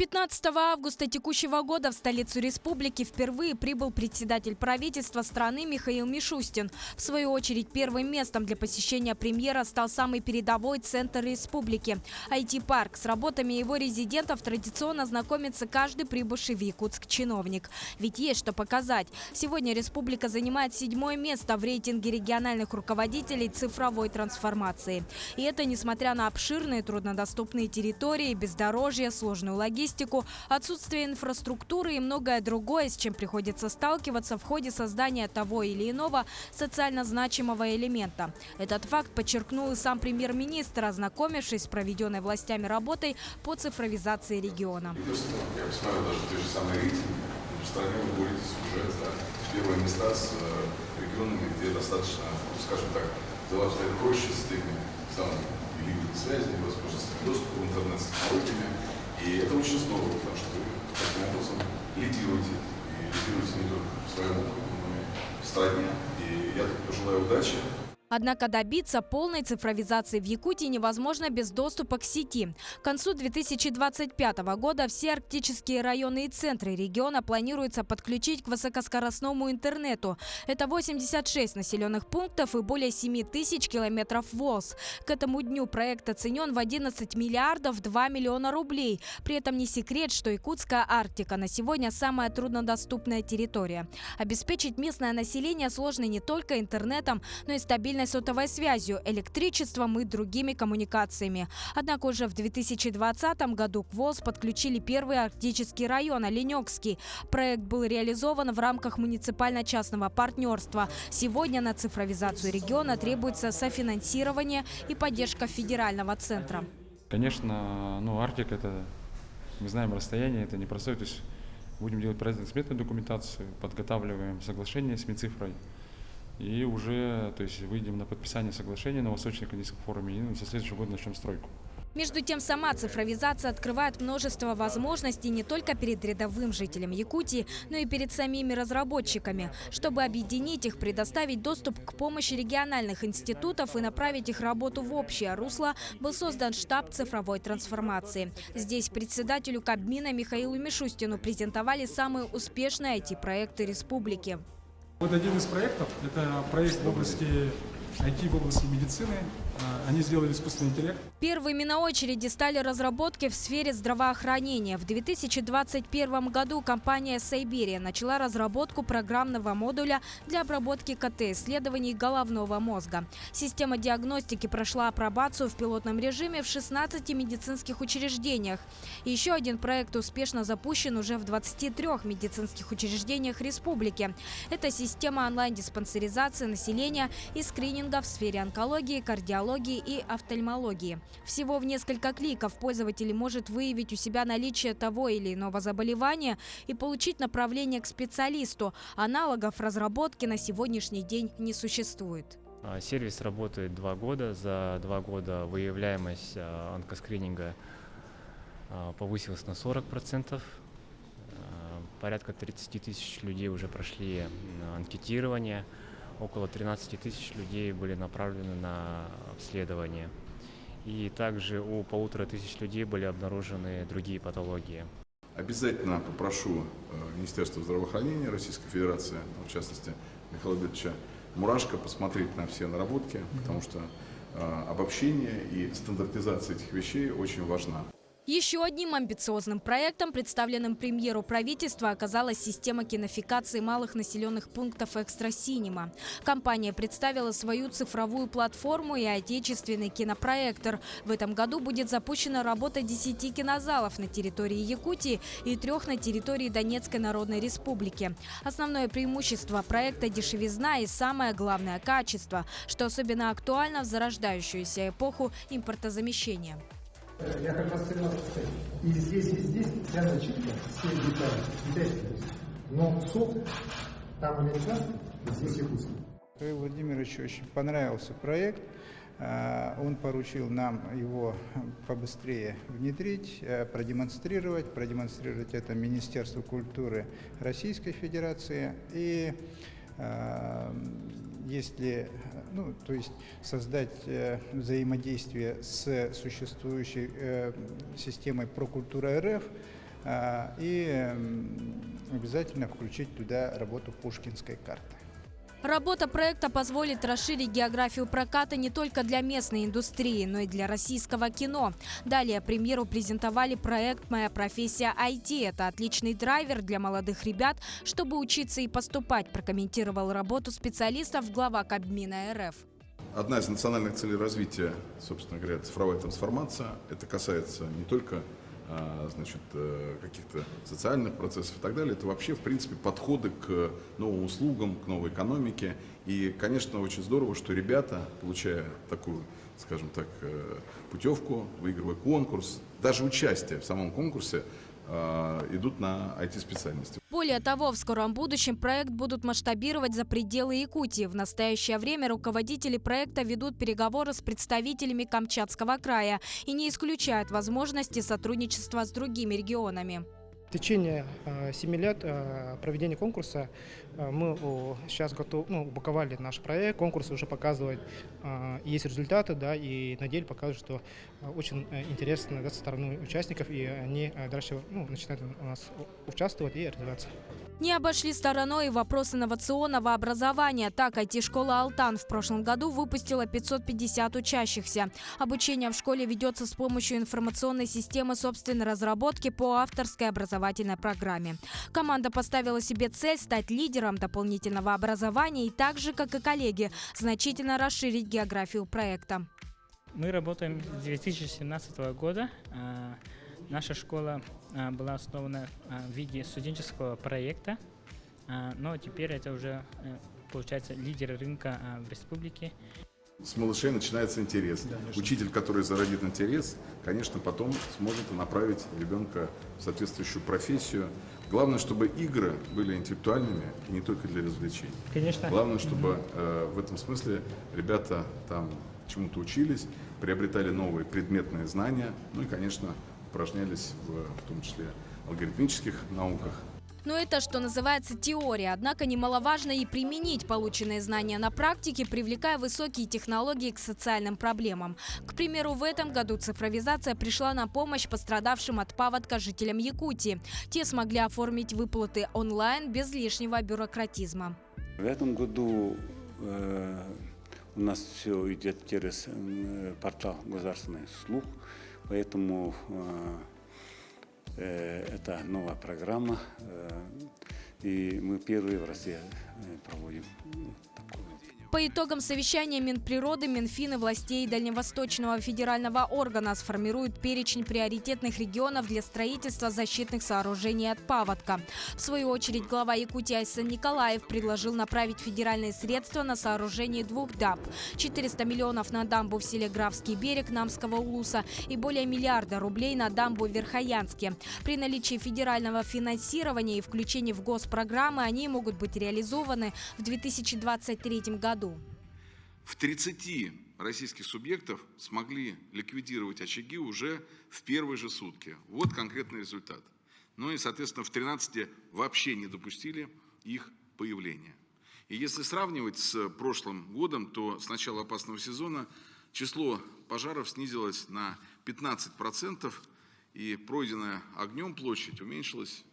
15 августа текущего года в столицу республики впервые прибыл председатель правительства страны Михаил Мишустин. В свою очередь, первым местом для посещения премьера стал самый передовой центр республики – IT-парк. С работами его резидентов традиционно знакомится каждый прибывший в Якутск чиновник. Ведь есть что показать. Сегодня республика занимает 7-е место в рейтинге региональных руководителей цифровой трансформации. И это несмотря на обширные труднодоступные территории, бездорожье, сложную логистику, отсутствие инфраструктуры и многое другое, с чем приходится сталкиваться в ходе создания того или иного социально значимого элемента. Этот факт подчеркнул и сам премьер-министр, ознакомившись с проведенной властями работой по цифровизации региона. Я посмотрел даже те же самые рейтинги. В стране вы боретесь уже за первые места с регионами, где достаточно, скажем так, дела обстоят проще с теми самыми великими связями, возможностями доступа в интернет с технологиями. И это очень здорово, потому что вы таким образом лидируете. И лидируете не только в своем округе, но и в стране. И я тут пожелаю удачи. Однако добиться полной цифровизации в Якутии невозможно без доступа к сети. К концу 2025 года все арктические районы и центры региона планируется подключить к высокоскоростному интернету. Это 86 населенных пунктов и более 7 тысяч километров ВОЗ. К этому дню проект оценен в 11 миллиардов 2 миллиона рублей. При этом не секрет, что якутская Арктика на сегодня самая труднодоступная территория. Обеспечить местное население сложно не только интернетом, но и стабильной сотовой связью, электричеством и другими коммуникациями. Однако уже в 2020 году к ВОЗ подключили первый арктический район – Оленёкский. Проект был реализован в рамках муниципально-частного партнерства. Сегодня на цифровизацию региона требуется софинансирование и поддержка федерального центра. Конечно, Арктика – это, мы знаем, расстояние, это непростое. То есть будем делать проектно-сметную документацию, подготавливаем соглашение с Минцифрой. И уже выйдем на подписание соглашения на Восточно-Канадском форуме и со следующего года начнем стройку. Между тем, сама цифровизация открывает множество возможностей не только перед рядовым жителем Якутии, но и перед самими разработчиками. Чтобы объединить их, предоставить доступ к помощи региональных институтов и направить их работу в общее русло, был создан штаб цифровой трансформации. Здесь председателю Кабмина Михаилу Мишустину презентовали самые успешные IT-проекты республики. Вот один из проектов – это проект в области IT, в области медицины. Они сделали искусственный интеллект. Первыми на очереди стали разработки в сфере здравоохранения. В 2021 году компания Сайберия начала разработку программного модуля для обработки КТ-исследований головного мозга. Система диагностики прошла апробацию в пилотном режиме в 16 медицинских учреждениях. Еще один проект успешно запущен уже в 23 медицинских учреждениях республики. Это система онлайн-диспансеризации населения и скрининга в сфере онкологии, кардиологии и офтальмологии. Всего в несколько кликов пользователь может выявить у себя наличие того или иного заболевания и получить направление к специалисту. Аналогов разработки на сегодняшний день не существует. Сервис работает 2 года. За 2 года выявляемость онкоскрининга повысилась на 40%. Порядка 30 тысяч людей уже прошли анкетирование. Около 13 тысяч людей были направлены на обследование. И также у 1500 людей были обнаружены другие патологии. Обязательно попрошу Министерство здравоохранения Российской Федерации, в частности Михаила Ильича Мурашко, посмотреть на все наработки, потому что обобщение и стандартизация этих вещей очень важна. Еще одним амбициозным проектом, представленным премьеру правительства, оказалась система кинофикации малых населенных пунктов «Экстрасинема». Компания представила свою цифровую платформу и отечественный кинопроектор. В этом году будет запущена работа 10 кинозалов на территории Якутии и 3 на территории Донецкой Народной Республики. Основное преимущество проекта – дешевизна и, самое главное, качество, что особенно актуально в зарождающуюся эпоху импортозамещения. Я как раз хотел сказать, и здесь вся начинка, все детали китайские, но соус там американский, здесь якутский. Михаилу Владимировичу очень понравился проект. Он поручил нам его побыстрее внедрить, продемонстрировать это Министерству культуры Российской Федерации. И если создать взаимодействие с существующей системой Прокультура РФ, и обязательно включить туда работу Пушкинской карты. Работа проекта позволит расширить географию проката не только для местной индустрии, но и для российского кино. Далее премьеру презентовали проект «Моя профессия IT». Это отличный драйвер для молодых ребят, чтобы учиться и поступать, прокомментировал работу специалистов глава Кабмина РФ. Одна из национальных целей развития, собственно говоря, цифровая трансформация. Это касается не только каких-то социальных процессов и так далее. Это вообще, в принципе, подходы к новым услугам, к новой экономике. И, конечно, очень здорово, что ребята, получая такую, скажем так, путевку, выигрывая конкурс, даже участие в самом конкурсе, идут на IT-специальности. Более того, в скором будущем проект будут масштабировать за пределы Якутии. В настоящее время руководители проекта ведут переговоры с представителями Камчатского края и не исключают возможности сотрудничества с другими регионами. В течение 7 лет проведения конкурса мы сейчас упаковали наш проект. Конкурс уже показывает, есть результаты, да, и на деле показывает, что очень интересно, да, со стороны участников, и они дальше начинают у нас участвовать и развиваться. Не обошли стороной и вопрос инновационного образования. Так, IT-школа «Алтан» в прошлом году выпустила 550 учащихся. Обучение в школе ведется с помощью информационной системы собственной разработки по авторской образовательной программе. Команда поставила себе цель стать лидером дополнительного образования и так же, как и коллеги, значительно расширить географию проекта. Мы работаем с 2017 года. Наша школа была основана в виде студенческого проекта, но теперь это уже, получается, лидер рынка в республике. С малышей начинается интерес. Учитель, который зародит интерес, конечно, потом сможет направить ребенка в соответствующую профессию. Главное, чтобы игры были интеллектуальными и не только для развлечений. Конечно. Главное, чтобы в этом смысле ребята там чему-то учились, приобретали новые предметные знания, ну и, конечно, упражнялись в том числе в алгоритмических науках. Но это, что называется, теория. Однако немаловажно и применить полученные знания на практике, привлекая высокие технологии к социальным проблемам. К примеру, в этом году цифровизация пришла на помощь пострадавшим от паводка жителям Якутии. Те смогли оформить выплаты онлайн без лишнего бюрократизма. В этом году у нас все идет через портал «Государственный слух», поэтому это новая программа, и мы первые в России проводим такую. По итогам совещания Минприроды, Минфин и властей Дальневосточного федерального органа сформируют перечень приоритетных регионов для строительства защитных сооружений от паводка. В свою очередь, глава Якутии Айсан Николаев предложил направить федеральные средства на сооружение 2 дамб. 400 миллионов на дамбу в селе Графский берег Намского улуса и более миллиарда рублей на дамбу в Верхоянске. При наличии федерального финансирования и включении в госпрограммы они могут быть реализованы в 2023 году. В 30 российских субъектов смогли ликвидировать очаги уже в первые же сутки. Вот конкретный результат. Ну и, соответственно, в 13 вообще не допустили их появления. И если сравнивать с прошлым годом, то с начала опасного сезона число пожаров снизилось на 15%, и пройденная огнем площадь уменьшилась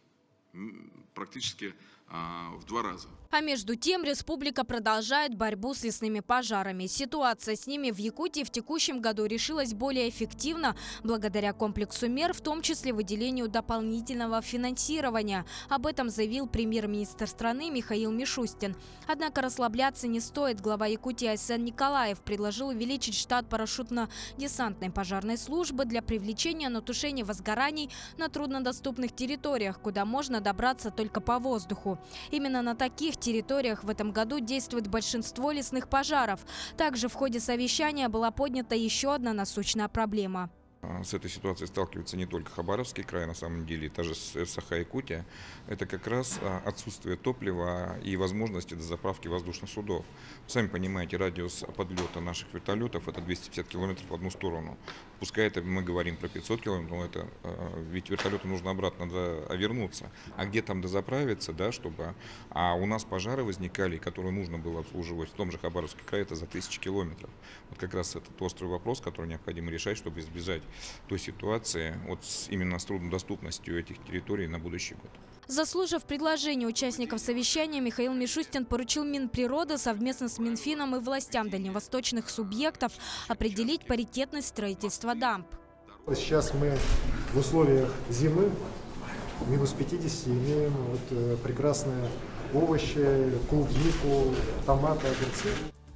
практически в 2 раза. А между тем республика продолжает борьбу с лесными пожарами. Ситуация с ними в Якутии в текущем году решилась более эффективно благодаря комплексу мер, в том числе выделению дополнительного финансирования. Об этом заявил премьер-министр страны Михаил Мишустин. Однако расслабляться не стоит. Глава Якутии Айсан Николаев предложил увеличить штат парашютно-десантной пожарной службы для привлечения на тушение возгораний на труднодоступных территориях, куда можно добраться только по воздуху. Именно на таких территориях в этом году действует большинство лесных пожаров. Также в ходе совещания была поднята еще одна насущная проблема. С этой ситуацией сталкивается не только Хабаровский край, на самом деле, даже Саха-Якутия. Это как раз отсутствие топлива и возможности дозаправки воздушных судов. Сами понимаете, радиус подлета наших вертолетов – это 250 километров в одну сторону. Пускай это мы говорим про 500 километров, но это ведь вертолету нужно обратно вернуться. А где там дозаправиться, да, чтобы... А у нас пожары возникали, которые нужно было обслуживать в том же Хабаровском крае, это за 1000 километров. Вот как раз этот острый вопрос, который необходимо решать, чтобы избежать той ситуации именно с труднодоступностью этих территорий на будущий год. Заслушав предложение участников совещания, Михаил Мишустин поручил Минприроды совместно с Минфином и властям дальневосточных субъектов определить паритетность строительства дамб. Сейчас мы в условиях зимы, минус 50, имеем прекрасные овощи, клубнику, томаты, огурцы.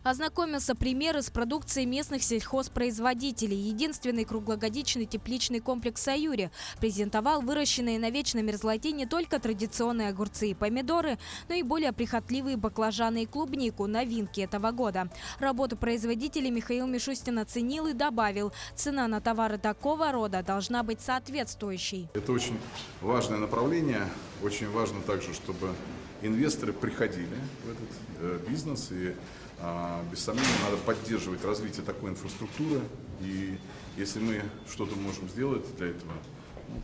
Ознакомился примеры с продукцией местных сельхозпроизводителей. Единственный круглогодичный тепличный комплекс «Саюри» презентовал выращенные на вечной мерзлоте не только традиционные огурцы и помидоры, но и более прихотливые баклажаны и клубнику – новинки этого года. Работу производителей Михаил Мишустин оценил и добавил, цена на товары такого рода должна быть соответствующей. Это очень важное направление. Очень важно также, чтобы инвесторы приходили в этот бизнес, и без сомнения надо поддерживать развитие такой инфраструктуры. И если мы что-то можем сделать для этого,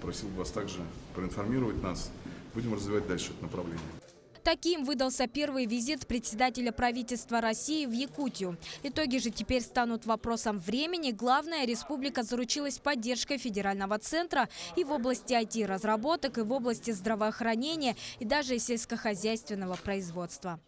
просил бы вас также проинформировать нас. Будем развивать дальше это направление. Таким выдался первый визит председателя правительства России в Якутию. Итоги же теперь станут вопросом времени. Главное, республика заручилась поддержкой федерального центра и в области IT-разработок, и в области здравоохранения, и даже сельскохозяйственного производства.